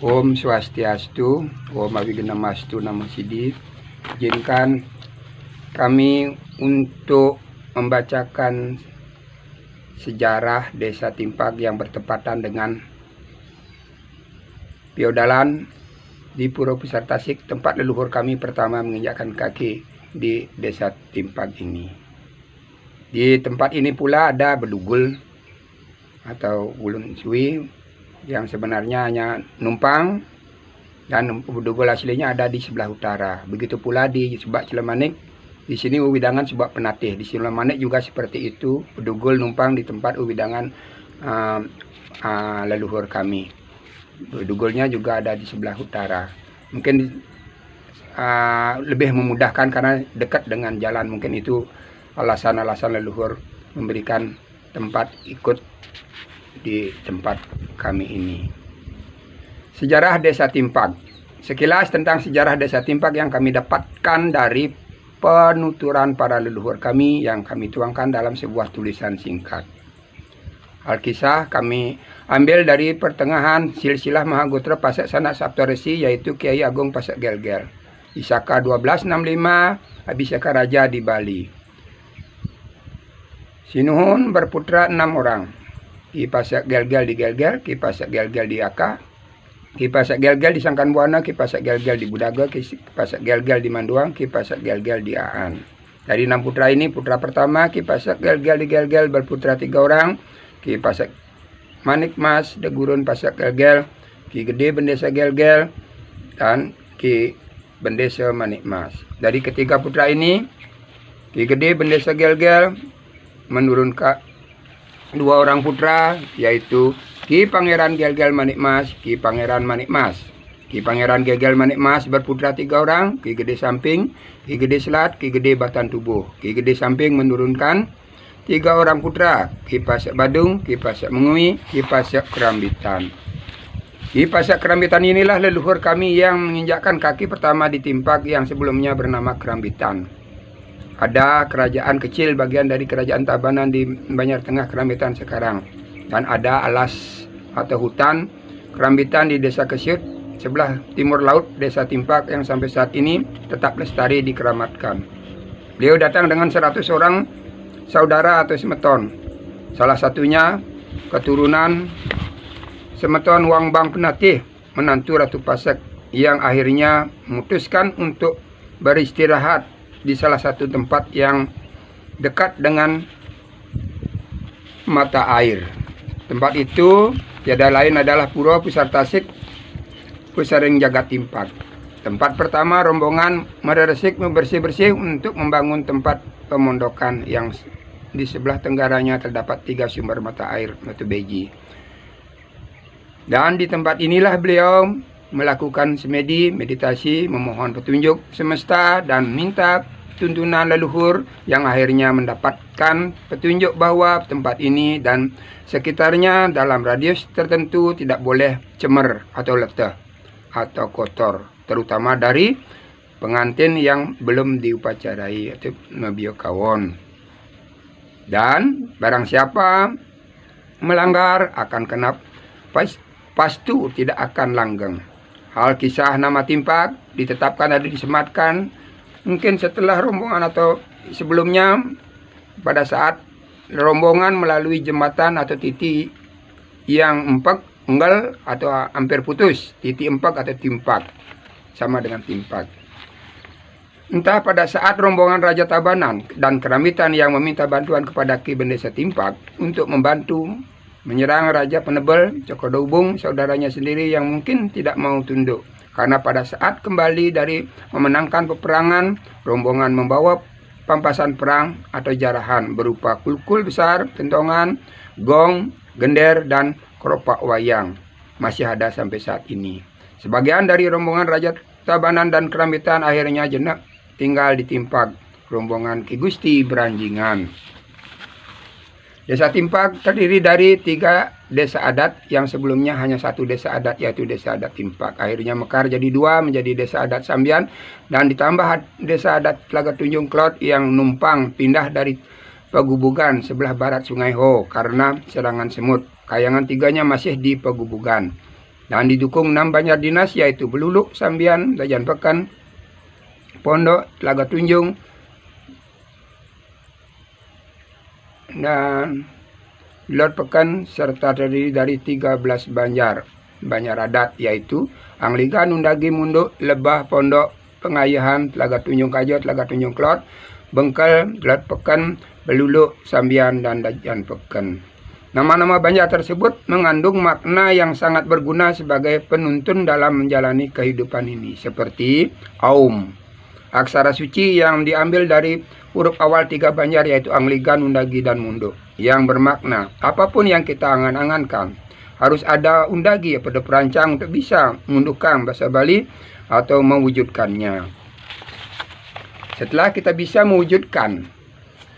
Om Swastiastu, Om Awigenamastu Namo Siddhi. Izinkan kami untuk membacakan sejarah Desa Timpag yang bertepatan dengan Piodalan di Pura Pusar Tasik, tempat leluhur kami pertama menginjakkan kaki di Desa Timpag ini. Di tempat ini pula ada Bedugul atau Ulun Suwi yang sebenarnya hanya numpang, dan Bedugul aslinya ada di sebelah utara. Begitu pula di Subak Cilemanik, di sini Uwidangan Subak Penatih. Di Cilemanik juga seperti itu, Bedugul numpang di tempat Uwidangan leluhur kami. Bedugulnya juga ada di sebelah utara. Mungkin lebih memudahkan karena dekat dengan jalan. Mungkin itu alasan-alasan leluhur memberikan tempat ikut di tempat kami ini. Sejarah Desa Timpag. Sekilas tentang sejarah Desa Timpag yang kami dapatkan dari penuturan para leluhur kami yang kami tuangkan dalam sebuah tulisan singkat. Alkisah kami ambil dari pertengahan silsilah Mahagotra Pasak Sanak Saptaresi, yaitu Kiai Agung Pasak Gelgel. Isaka 1265, Abhiseka Raja di Bali. Sinuhun berputra 6 orang. Ki Pasak Gelgel di Gelgel, Ki Pasak Gelgel di Aka, Ki Pasak Gelgel di Sangkan Buana, Ki Pasak Gelgel di Budaga, Ki Pasak Gelgel di Manduang, Ki Pasak Gelgel di Aan. Dari 6 putra ini, putra pertama Ki Pasak Gelgel di Gelgel berputra 3 orang, Ki Pasak Manikmas de Gurun Pasak Gelgel, Ki Gede Bendesa Gelgel, dan Ki Bendesa Manikmas. Dari ketiga putra ini, Ki Gede Bendesa Gelgel menurunkan 2 orang putra, yaitu Ki Pangeran Gelgel Manikmas, Ki Pangeran Manikmas. Ki Pangeran Gelgel Manikmas berputra 3 orang, Ki Gede Samping, Ki Gede Selat, Ki Gede Batan Tubuh. Ki Gede Samping menurunkan 3 orang putra, Ki Pasak Badung, Ki Pasak Mengui, Ki Pasak Kerambitan. Ki Pasak Kerambitan inilah leluhur kami yang menginjakkan kaki pertama di Timpag yang sebelumnya bernama Kerambitan. Ada kerajaan kecil bagian dari kerajaan Tabanan di Banjar Tengah Kerambitan sekarang. Dan ada alas atau hutan Kerambitan di Desa Kesyut, sebelah timur laut Desa Timpag yang sampai saat ini tetap lestari dikeramatkan. Beliau datang dengan 100 orang saudara atau semeton. Salah satunya keturunan semeton Wangbang Penatih, menantu Ratu Pasak, yang akhirnya memutuskan untuk beristirahat di salah satu tempat yang dekat dengan mata air. Tempat itu tiada lain adalah Pura Pusar Tasik, Pusaring Jagat Timpag. Tempat pertama rombongan meresik membersih-bersih untuk membangun tempat pemondokan yang di sebelah tenggaranya terdapat 3 sumber mata air Batu Beji. Dan di tempat inilah beliau melakukan semedi, meditasi, memohon petunjuk semesta dan minta tuntunan leluhur, yang akhirnya mendapatkan petunjuk bahwa tempat ini dan sekitarnya dalam radius tertentu tidak boleh cemer atau letih atau kotor, terutama dari pengantin yang belum diupacarai atau Nabio Kawon. Dan barang siapa melanggar akan kena pastu, tidak akan langgeng. Hal kisah nama Timpag ditetapkan dan disematkan mungkin setelah rombongan atau sebelumnya, pada saat rombongan melalui jembatan atau titik yang empek, enggal atau hampir putus, titik empek atau Timpag, sama dengan Timpag. Entah pada saat rombongan Raja Tabanan dan Kerambitan yang meminta bantuan kepada Ki Bendesa Timpag untuk membantu menyerang Raja Penebel, Cokodobung, saudaranya sendiri yang mungkin tidak mau tunduk. Karena pada saat kembali dari memenangkan peperangan, rombongan membawa pampasan perang atau jarahan berupa kulkul besar, kentongan, gong, gender, dan keropak wayang. Masih ada sampai saat ini. Sebagian dari rombongan Raja Tabanan dan Kerambitan akhirnya jenak tinggal di Timpag, rombongan Ki Gusti Beranjingan. Desa Timpag terdiri dari 3 desa adat yang sebelumnya hanya 1 desa adat, yaitu desa adat Timpag. Akhirnya mekar jadi 2 menjadi desa adat Sambian, dan ditambah desa adat Telaga Tunjung Klot yang numpang pindah dari Pegubugan sebelah barat Sungai Ho karena serangan semut. Kayangan 3-nya masih di Pegubugan. Dan didukung 6 banjar dinas, yaitu Beluluk, Sambian, Dajan Pekan, Pondok, Telaga Tunjung, dan Lord Pekan, serta terdiri dari 13 banjar adat, yaitu Angligan, Undagi, Munduk, Lebah, Pondok, Pengayahan, Telaga Tunjung Kajo, Telaga Tunjung Klot, Bengkel, Lord Pekan, Beluluk, Sambian, dan Dajan Pekan. Nama-nama banjar tersebut mengandung makna yang sangat berguna sebagai penuntun dalam menjalani kehidupan ini, seperti Aum, aksara suci yang diambil dari huruf awal 3 banjar, yaitu Angligan, Undagi, dan Munduk, yang bermakna apapun yang kita angan-angankan harus ada undagi pada perancang untuk bisa mengundukkan bahasa Bali atau mewujudkannya. Setelah kita bisa mewujudkan,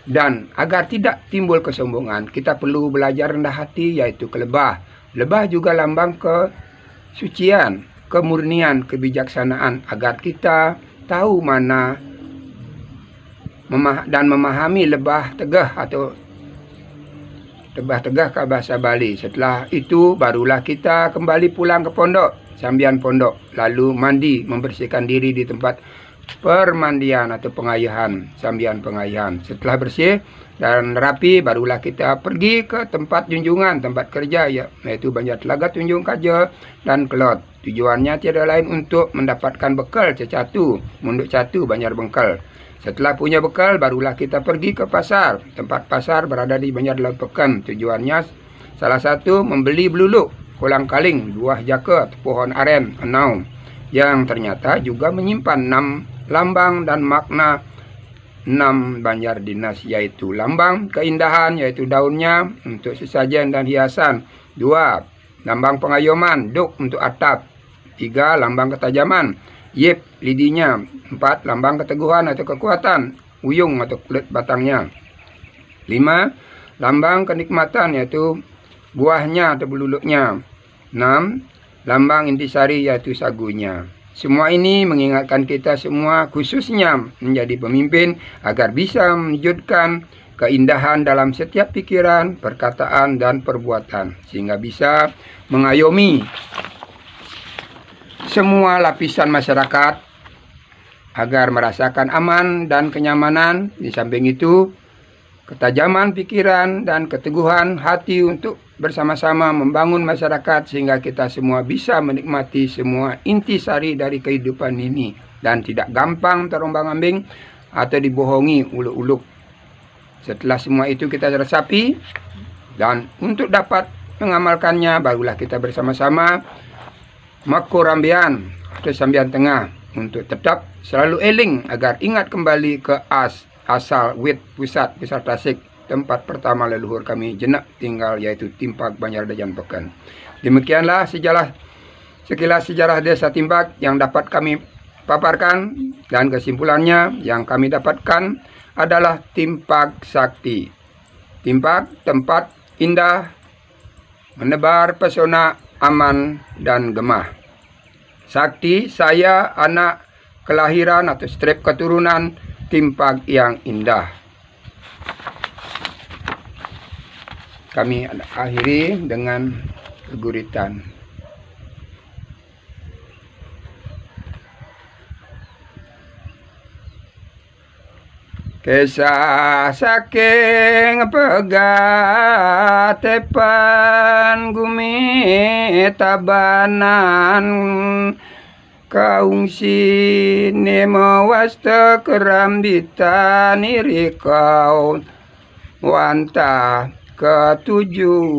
dan agar tidak timbul kesombongan, kita perlu belajar rendah hati, yaitu ke lebah. Lebah juga lambang kesucian, kemurnian, kebijaksanaan, agar kita tahu mana dan memahami lebah tegah atau lebah tegah ke bahasa Bali. Setelah itu barulah kita kembali pulang ke pondok, Sambian Pondok, lalu mandi, membersihkan diri di tempat permandian atau pengayahan, Sambian Pengayahan. Setelah bersih dan rapi, barulah kita pergi ke tempat junjungan, tempat kerja, yaitu Banjar Telaga Tunjung Kajo dan Klot. Tujuannya tiada lain untuk mendapatkan bekal cecatu, munduk catu Banjar Bengkel. Setelah punya bekal, barulah kita pergi ke pasar. Tempat pasar berada di Banjar Laut Pekan. Tujuannya salah satu membeli beluluk, kolang kaling, buah jaka, pohon aren, enau, yang ternyata juga menyimpan 6 lambang dan makna 6 banjar dinas, yaitu lambang keindahan, yaitu daunnya untuk sesajen dan hiasan. 2. Lambang pengayoman, duk untuk atap. 3. Lambang ketajaman, yip, lidinya. 4. Lambang keteguhan atau kekuatan, uyung atau kulit batangnya. 5. Lambang kenikmatan, yaitu buahnya atau beluluknya. 6. Lambang intisari, yaitu sagunya. Semua ini mengingatkan kita semua, khususnya menjadi pemimpin, agar bisa mewujudkan keindahan dalam setiap pikiran, perkataan, dan perbuatan, sehingga bisa mengayomi semua lapisan masyarakat agar merasakan aman dan kenyamanan. Di samping itu, ketajaman pikiran dan keteguhan hati untuk bersama-sama membangun masyarakat, sehingga kita semua bisa menikmati semua intisari dari kehidupan ini dan tidak gampang terombang-ambing atau dibohongi uluk-uluk. Setelah semua itu kita resapi, dan untuk dapat mengamalkannya, barulah kita bersama-sama makurambian atau Sambian Tengah, untuk tetap selalu eling agar ingat kembali ke asal wit pusat tasik, tempat pertama leluhur kami jenak tinggal, yaitu Timpag Banjar Dajan Pekan. Demikianlah sekilas sejarah desa Timpag yang dapat kami paparkan, dan kesimpulannya yang kami dapatkan adalah Timpag Sakti. Timpag tempat indah, menebar pesona, aman dan gemah. Sakti, saya anak kelahiran atau strip keturunan Timpag yang indah. Kami akhiri dengan guritan. Kisah saking pegatepan gumi tabanan, kaungsi nemo wasta kerambitan irikau wanta ketujuh,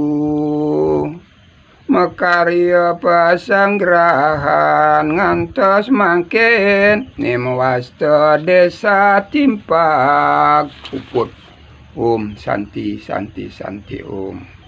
makarya pasanggrahan ngantos mangkin nimwasta desa Timpag uput. Om Santi Santi Santi Om.